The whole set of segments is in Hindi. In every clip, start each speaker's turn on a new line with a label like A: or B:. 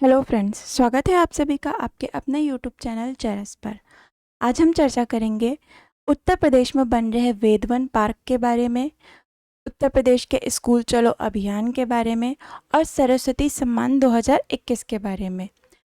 A: हेलो फ्रेंड्स, स्वागत है आप सभी का आपके अपने यूट्यूब चैनल चेरस पर। आज हम चर्चा करेंगे उत्तर प्रदेश में बन रहे वेदवन पार्क के बारे में, उत्तर प्रदेश के स्कूल चलो अभियान के बारे में और सरस्वती सम्मान 2021 के बारे में।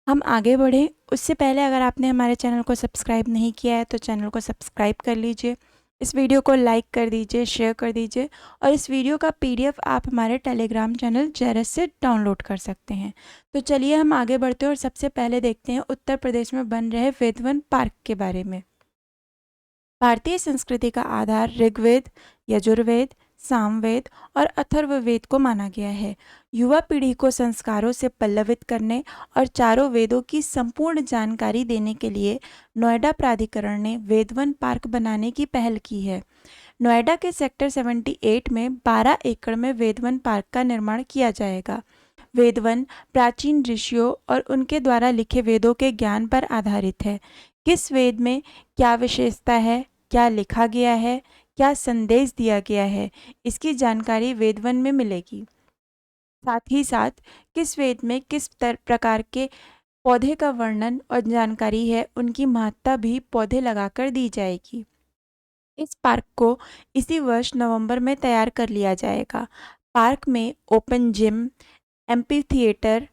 A: हम आगे बढ़ें उससे पहले अगर आपने हमारे चैनल को सब्सक्राइब नहीं किया है तो चैनल को सब्सक्राइब कर लीजिए, इस वीडियो को लाइक कर दीजिए, शेयर कर दीजिए और इस वीडियो का पीडीएफ आप हमारे टेलीग्राम चैनल चेरस से डाउनलोड कर सकते हैं। तो चलिए हम आगे बढ़ते हैं और सबसे पहले देखते हैं उत्तर प्रदेश में बन रहे वेदवन पार्क के बारे में। भारतीय संस्कृति का आधार ऋग्वेद, यजुर्वेद, सामवेद और अथर्ववेद को माना गया है। युवा पीढ़ी को संस्कारों से पल्लवित करने और चारों वेदों की संपूर्ण जानकारी देने के लिए नोएडा प्राधिकरण ने वेदवन पार्क बनाने की पहल की है। नोएडा के सेक्टर 78 में 12 एकड़ में वेदवन पार्क का निर्माण किया जाएगा। वेदवन प्राचीन ऋषियों और उनके द्वारा लिखे वेदों के ज्ञान पर आधारित है। किस वेद में क्या विशेषता है, क्या लिखा गया है, क्या संदेश दिया गया है, इसकी जानकारी वेदवन में मिलेगी। साथ ही साथ किस वेद में किस प्रकार के पौधे का वर्णन और जानकारी है, उनकी महत्ता भी पौधे लगाकर दी जाएगी। इस पार्क को इसी वर्ष नवंबर में तैयार कर लिया जाएगा। पार्क में ओपन जिम, एम्पी थिएटर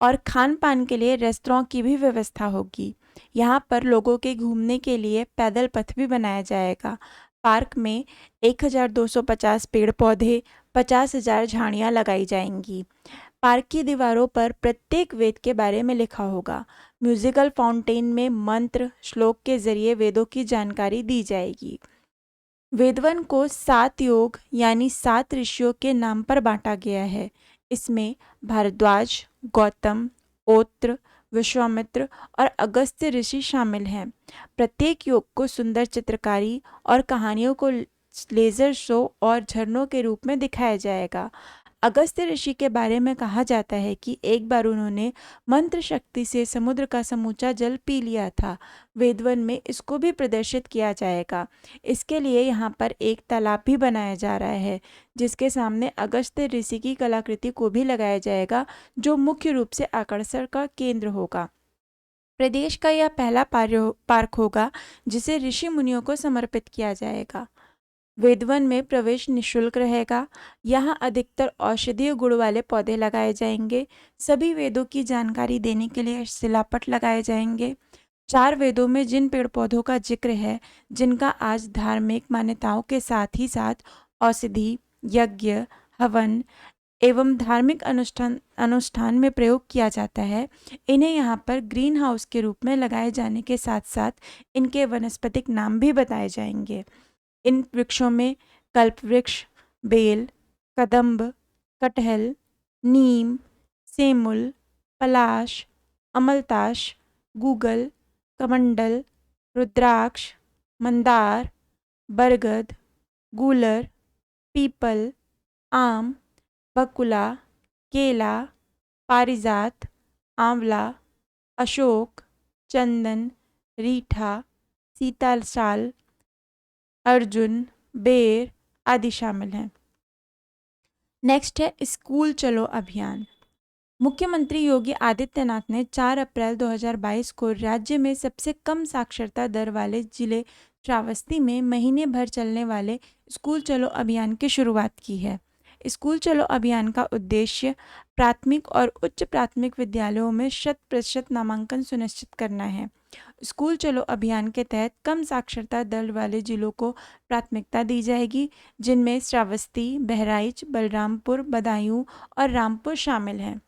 A: और खान पान के लिए रेस्तरां की भी व्यवस्था होगी। यहाँ पर लोगों के घूमने के लिए पैदल पथ भी बनाया जाएगा। पार्क में 1250 पेड़ पौधे, 50,000 झाड़ियाँ लगाई जाएंगी। पार्क की दीवारों पर प्रत्येक वेद के बारे में लिखा होगा। म्यूजिकल फाउंटेन में मंत्र श्लोक के जरिए वेदों की जानकारी दी जाएगी। वेदवन को 7 योग यानी 7 ऋषियों के नाम पर बांटा गया है। इसमें भारद्वाज, गौतम, ओत्र, विश्वामित्र और अगस्त्य ऋषि शामिल हैं। प्रत्येक योग को सुंदर चित्रकारी और कहानियों को लेजर शो और झरनों के रूप में दिखाया जाएगा। अगस्त्य ऋषि के बारे में कहा जाता है कि एक बार उन्होंने मंत्र शक्ति से समुद्र का समूचा जल पी लिया था। वेदवन में इसको भी प्रदर्शित किया जाएगा। इसके लिए यहाँ पर एक तालाब भी बनाया जा रहा है, जिसके सामने अगस्त्य ऋषि की कलाकृति को भी लगाया जाएगा, जो मुख्य रूप से आकर्षण का केंद्र होगा। प्रदेश का यह पहला पार्क होगा जिसे ऋषि मुनियों को समर्पित किया जाएगा। वेदवन में प्रवेश निःशुल्क रहेगा। यहाँ अधिकतर औषधीय गुण वाले पौधे लगाए जाएंगे। सभी वेदों की जानकारी देने के लिए शिलापट लगाए जाएंगे। 4 वेदों में जिन पेड़ पौधों का जिक्र है, जिनका आज धार्मिक मान्यताओं के साथ ही साथ औषधि, यज्ञ, हवन एवं धार्मिक अनुष्ठान में प्रयोग किया जाता है, इन्हें यहाँ पर ग्रीन हाउस के रूप में लगाए जाने के साथ साथ इनके वनस्पतिक नाम भी बताए जाएंगे। इन वृक्षों में कल्प वृक्ष, बेल, कदम्ब, कटहल, नीम, सेमुल, पलाश, अमलताश, गूगल, कमंडल, रुद्राक्ष, मंदार, बरगद, गूलर, पीपल, आम, बकुला, केला, पारिजात, आंवला, अशोक, चंदन, रीठा, सीताशाल, अर्जुन, बेर आदि शामिल हैं। नेक्स्ट है स्कूल चलो अभियान। मुख्यमंत्री योगी आदित्यनाथ ने 4 अप्रैल 2022 को राज्य में सबसे कम साक्षरता दर वाले जिले श्रावस्ती में महीने भर चलने वाले स्कूल चलो अभियान की शुरुआत की है। स्कूल चलो अभियान का उद्देश्य प्राथमिक और उच्च प्राथमिक विद्यालयों में 100% नामांकन सुनिश्चित करना है। स्कूल चलो अभियान के तहत कम साक्षरता दर वाले जिलों को प्राथमिकता दी जाएगी, जिनमें श्रावस्ती, बहराइच, बलरामपुर, बदायूं और रामपुर शामिल हैं।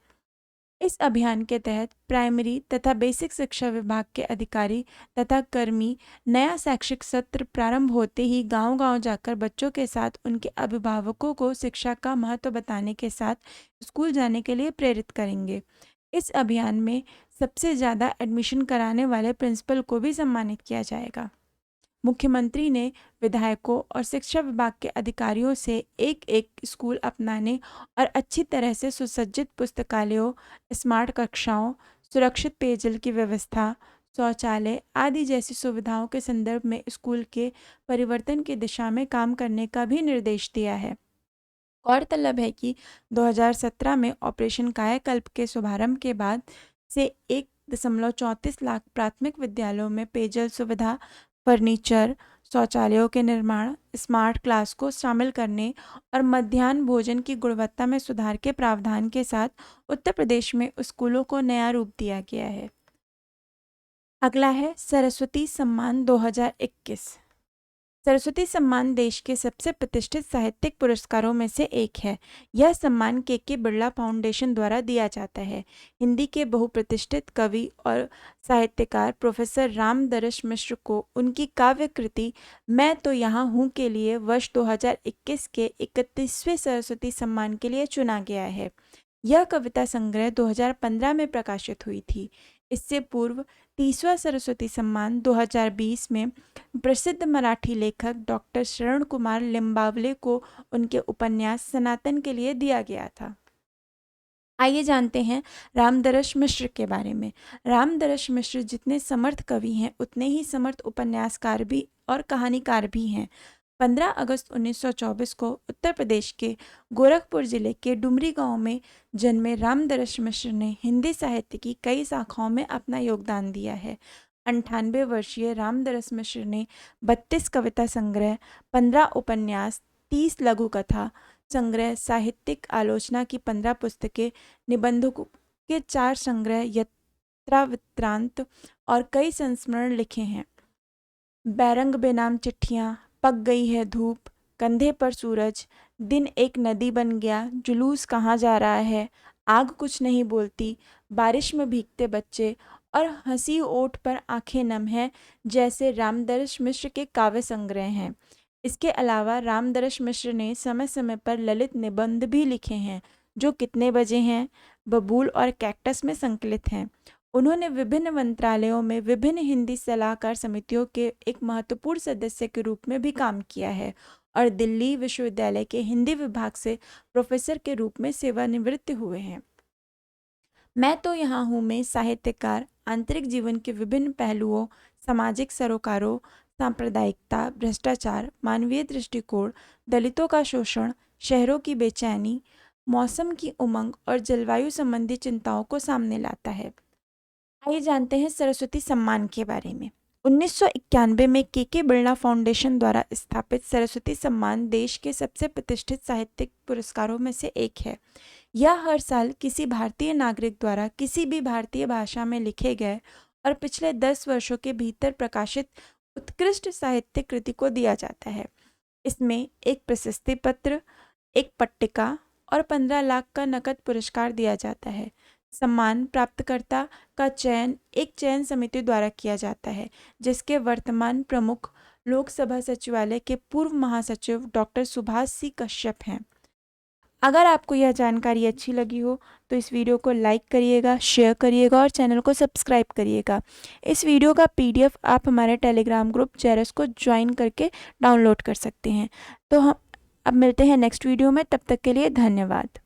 A: इस अभियान के तहत प्राइमरी तथा बेसिक शिक्षा विभाग के अधिकारी तथा कर्मी नया शैक्षिक सत्र प्रारंभ होते ही गांव-गांव जाकर बच्चों के साथ उनके अभिभावकों को शिक्षा का महत्व बताने के साथ स्कूल जाने के लिए प्रेरित करेंगे। इस अभियान में सबसे ज़्यादा एडमिशन कराने वाले प्रिंसिपल को भी सम्मानित किया जाएगा। मुख्यमंत्री ने विधायकों और शिक्षा विभाग के अधिकारियों से एक स्कूल अपनाने और अच्छी तरह से सुसज्जित पुस्तकालयों, स्मार्ट कक्षाओं, सुरक्षित पेयजल की व्यवस्था, शौचालय आदि जैसी सुविधाओं के संदर्भ में स्कूल के परिवर्तन की दिशा में काम करने का भी निर्देश दिया है। गौरतलब है कि 2017 में ऑपरेशन कायाकल्प के शुभारंभ के बाद से 1.34 लाख प्राथमिक विद्यालयों में पेयजल सुविधा, फर्नीचर, शौचालयों के निर्माण, स्मार्ट क्लास को शामिल करने और मध्याह्न भोजन की गुणवत्ता में सुधार के प्रावधान के साथ उत्तर प्रदेश में स्कूलों को नया रूप दिया गया है। अगला है सरस्वती सम्मान 2021। सरस्वती सम्मान देश के सबसे प्रतिष्ठित साहित्यिक पुरस्कारों में से एक है। यह सम्मान के बिरला फाउंडेशन द्वारा दिया जाता है। हिंदी के बहुप्रतिष्ठित कवि और साहित्यकार प्रोफेसर रामदरस मिश्र को उनकी काव्य कृति मैं तो यहाँ हूँ के लिए वर्ष 2021 के 31वें सरस्वती सम्मान के लिए चुना गया है। यह कविता संग्रह 2015 में प्रकाशित हुई थी। इससे पूर्व 30वां सरस्वती सम्मान 2020 में प्रसिद्ध मराठी लेखक डॉक्टर शरण कुमार लिम्बावले को उनके उपन्यास सनातन के लिए दिया गया था। आइए जानते हैं रामदरस मिश्र के बारे में। रामदरस मिश्र जितने समर्थ कवि हैं उतने ही समर्थ उपन्यासकार भी और कहानीकार भी हैं। 15 अगस्त 1924 को उत्तर प्रदेश के गोरखपुर जिले के डुमरी गांव में जन्मे रामदरस मिश्र ने हिंदी साहित्य की कई शाखाओं में अपना योगदान दिया है। 98 वर्षीय रामदरस मिश्र ने 32 कविता संग्रह, 15 उपन्यास, 30 लघु कथा संग्रह, साहित्यिक आलोचना की 15 पुस्तकें, निबंधों के 4 संग्रह, यात्रावृत्तांत और कई संस्मरण लिखे हैं। बैरंग बेनाम चिट्ठियाँ, पक गई है धूप, कंधे पर सूरज, दिन एक नदी बन गया, जुलूस कहाँ जा रहा है, आग कुछ नहीं बोलती, बारिश में भीगते बच्चे और हंसी ओठ पर आंखें नम है जैसे रामदरस मिश्र के काव्य संग्रह हैं। इसके अलावा रामदरस मिश्र ने समय समय पर ललित निबंध भी लिखे हैं जो कितने बजे हैं, बबूल और कैक्टस में संकलित हैं। उन्होंने विभिन्न मंत्रालयों में विभिन्न हिंदी सलाहकार समितियों के एक महत्वपूर्ण सदस्य के रूप में भी काम किया है और दिल्ली विश्वविद्यालय के हिंदी विभाग से प्रोफेसर के रूप में सेवानिवृत्त हुए हैं। मैं तो यहाँ हूँ में साहित्यकार आंतरिक जीवन के विभिन्न पहलुओं, सामाजिक सरोकारों, सांप्रदायिकता, भ्रष्टाचार, मानवीय दृष्टिकोण, दलितों का शोषण, शहरों की बेचैनी, मौसम की उमंग और जलवायु संबंधी चिंताओं को सामने लाता है। आइए जानते हैं सरस्वती सम्मान के बारे में। 1991 में के बिरला फाउंडेशन द्वारा स्थापित सरस्वती सम्मान देश के सबसे प्रतिष्ठित साहित्यिक पुरस्कारों में से एक है। यह हर साल किसी भारतीय नागरिक द्वारा किसी भी भारतीय भाषा में लिखे गए और पिछले 10 वर्षों के भीतर प्रकाशित उत्कृष्ट साहित्यिक कृति को दिया जाता है। इसमें एक प्रशस्ति पत्र, एक पट्टिका और 15 लाख का नकद पुरस्कार दिया जाता है। सम्मान प्राप्तकर्ता का चयन एक चयन समिति द्वारा किया जाता है जिसके वर्तमान प्रमुख लोकसभा सचिवालय के पूर्व महासचिव डॉक्टर सुभाष सी कश्यप हैं। अगर आपको यह जानकारी अच्छी लगी हो तो इस वीडियो को लाइक करिएगा, शेयर करिएगा और चैनल को सब्सक्राइब करिएगा। इस वीडियो का PDF आप हमारे टेलीग्राम ग्रुप जेरस को ज्वाइन करके डाउनलोड कर सकते हैं। तो हम अब मिलते हैं नेक्स्ट वीडियो में, तब तक के लिए धन्यवाद।